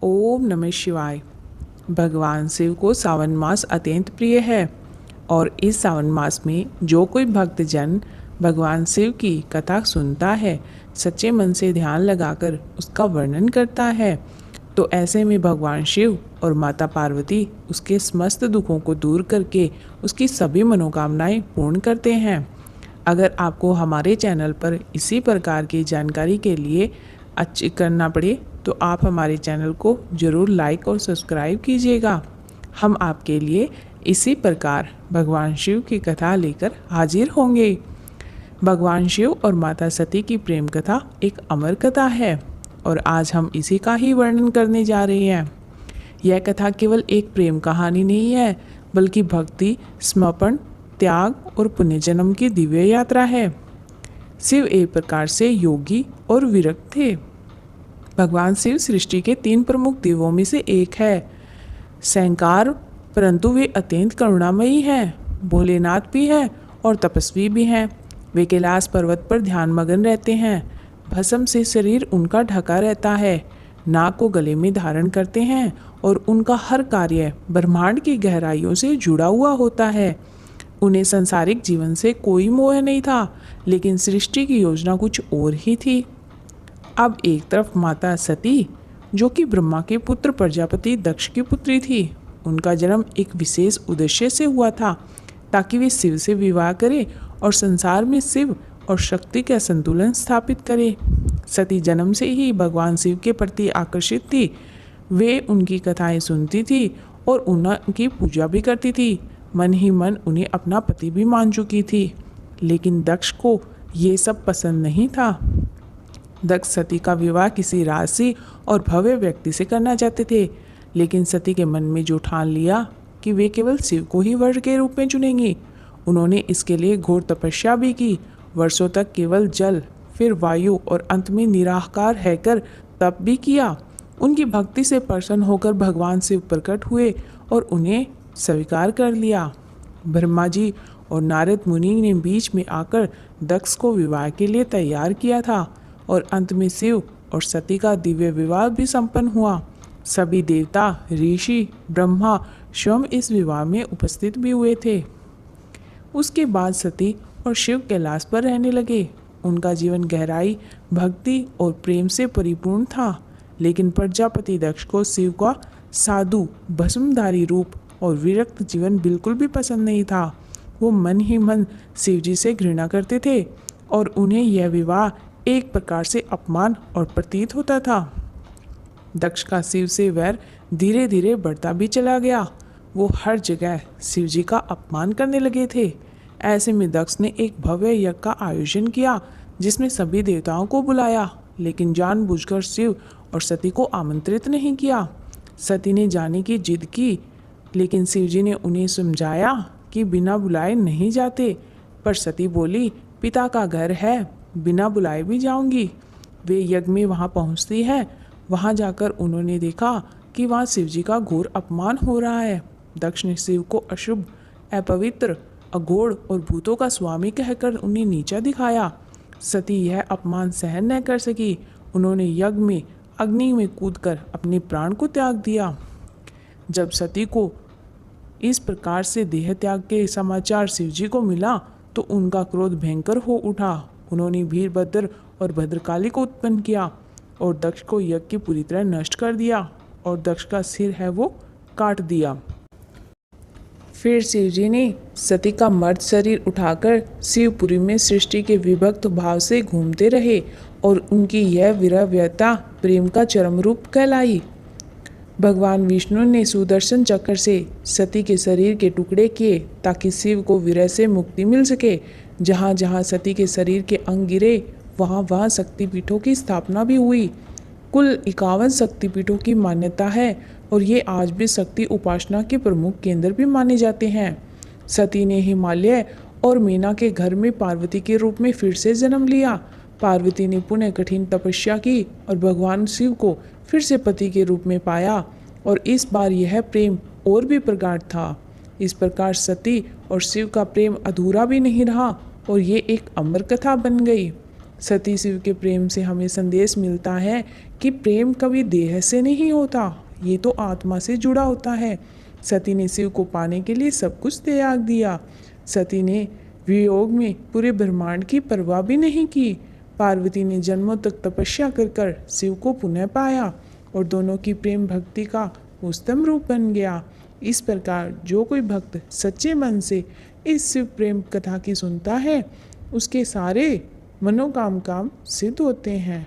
ओम नमः शिवाय। भगवान शिव को सावन मास अत्यंत प्रिय है और इस सावन मास में जो कोई भक्तजन भगवान शिव की कथा सुनता है, सच्चे मन से ध्यान लगाकर उसका वर्णन करता है, तो ऐसे में भगवान शिव और माता पार्वती उसके समस्त दुखों को दूर करके उसकी सभी मनोकामनाएं पूर्ण करते हैं। अगर आपको हमारे चैनल पर इसी प्रकार की जानकारी के लिए अच्छी करना पड़े तो आप हमारे चैनल को ज़रूर लाइक और सब्सक्राइब कीजिएगा। हम आपके लिए इसी प्रकार भगवान शिव की कथा लेकर हाजिर होंगे। भगवान शिव और माता सती की प्रेम कथा एक अमर कथा है और आज हम इसी का ही वर्णन करने जा रहे हैं। यह कथा केवल एक प्रेम कहानी नहीं है, बल्कि भक्ति, समर्पण, त्याग और पुण्यजन्म की दिव्य यात्रा है। शिव एक प्रकार से योगी और विरक्त थे। भगवान शिव सृष्टि के 3 प्रमुख देवों में से एक है। सहंकार, परंतु वे अत्यंत करुणामयी हैं। भोलेनाथ भी है और तपस्वी भी हैं। वे कैलाश पर्वत पर ध्यान मग्न रहते हैं। भस्म से शरीर उनका ढका रहता है। नाग को गले में धारण करते हैं और उनका हर कार्य ब्रह्मांड की गहराइयों से जुड़ा हुआ होता है। उन्हें सांसारिक जीवन से कोई मोह नहीं था, लेकिन सृष्टि की योजना कुछ और ही थी। अब एक तरफ माता सती, जो कि ब्रह्मा के पुत्र प्रजापति दक्ष की पुत्री थी, उनका जन्म एक विशेष उद्देश्य से हुआ था, ताकि वे शिव से विवाह करें और संसार में शिव और शक्ति का संतुलन स्थापित करे। सती जन्म से ही भगवान शिव के प्रति आकर्षित थी। वे उनकी कथाएं सुनती थी और उनकी पूजा भी करती थी। मन ही मन उन्हें अपना पति भी मान चुकी थी, लेकिन दक्ष को ये सब पसंद नहीं था। दक्ष सती का विवाह किसी राजसी और भव्य व्यक्ति से करना चाहते थे, लेकिन सती के मन में जो ठान लिया कि वे केवल शिव को ही वर के रूप में चुनेंगी। उन्होंने इसके लिए घोर तपस्या भी की। वर्षों तक केवल जल, फिर वायु और अंत में निराकार रहकर तप भी किया। उनकी भक्ति से प्रसन्न होकर भगवान शिव प्रकट हुए और उन्हें स्वीकार कर लिया। ब्रह्मा जी और नारद मुनि ने बीच में आकर दक्ष को विवाह के लिए तैयार किया था और अंत में शिव और सती का दिव्य विवाह भी संपन्न हुआ। सभी देवता, ऋषि, ब्रह्मा स्वयं इस विवाह में उपस्थित भी हुए थे। उसके बाद सती और शिव कैलाश पर रहने लगे। उनका जीवन गहराई, भक्ति और प्रेम से परिपूर्ण था, लेकिन प्रजापति दक्ष को शिव का साधु, भस्मधारी रूप और विरक्त जीवन बिल्कुल भी पसंद नहीं था। वो मन ही मन शिव जी से घृणा करते थे और उन्हें यह विवाह एक प्रकार से अपमान और प्रतीत होता था। दक्ष का शिव से वैर धीरे धीरे बढ़ता भी चला गया। वो हर जगह शिव जी का अपमान करने लगे थे। ऐसे में दक्ष ने एक भव्य यज्ञ का आयोजन किया, जिसमें सभी देवताओं को बुलाया, लेकिन जानबूझकर शिव और सती को आमंत्रित नहीं किया। सती ने जाने की जिद की, लेकिन शिव जी ने उन्हें समझाया कि बिना बुलाए नहीं जाते। पर सती बोली, पिता का घर है, बिना बुलाए भी जाऊंगी। वे यज्ञ में वहाँ पहुँचती है। वहाँ जाकर उन्होंने देखा कि वहाँ शिव जी का घोर अपमान हो रहा है। दक्ष ने शिव को अशुभ, अपवित्र, अघोर और भूतों का स्वामी कहकर उन्हें नीचा दिखाया। सती यह अपमान सहन न कर सकी। उन्होंने यज्ञ में अग्नि में कूदकर अपने प्राण को त्याग दिया। जब सती को इस प्रकार से देह त्याग के समाचार शिव जी को मिला तो उनका क्रोध भयंकर हो उठा। उन्होंने वीरभद्र और भद्रकाली को उत्पन्न किया और दक्ष को यज्ञ की पूरी तरह नष्ट कर दिया और दक्ष का सिर है वो काट दिया। फिर शिव जी ने सती का मर्द शरीर उठाकर शिवपुरी में सृष्टि के विभक्त भाव से घूमते रहे और उनकी यह विरहव्यता प्रेम का चरम रूप कहलाई। भगवान विष्णु ने सुदर्शन चक्र से सती के शरीर के टुकड़े किए ताकि शिव को विरह से मुक्ति मिल सके। जहाँ जहाँ सती के शरीर के अंग गिरे, वहाँ वहाँ शक्तिपीठों की स्थापना भी हुई। कुल 51 शक्तिपीठों की मान्यता है और ये आज भी शक्ति उपासना के प्रमुख केंद्र भी माने जाते हैं। सती ने हिमालय और मीना के घर में पार्वती के रूप में फिर से जन्म लिया। पार्वती ने पुनः कठिन तपस्या की और भगवान शिव को फिर से पति के रूप में पाया और इस बार यह प्रेम और भी प्रगाढ़ था। इस प्रकार सती और शिव का प्रेम अधूरा भी नहीं रहा और ये एक अमर कथा बन गई। सती शिव के प्रेम से हमें संदेश मिलता है कि प्रेम कभी देह से नहीं होता, ये तो आत्मा से जुड़ा होता है। सती ने शिव को पाने के लिए सब कुछ त्याग दिया। सती ने वियोग में पूरे ब्रह्मांड की परवाह भी नहीं की। पार्वती ने जन्मों तक तपस्या कर कर शिव को पुनः पाया और दोनों की प्रेम भक्ति का उत्तम रूप बन गया। इस प्रकार जो कोई भक्त सच्चे मन से इस शिव प्रेम कथा की सुनता है, उसके सारे मनोकाम काम सिद्ध होते हैं।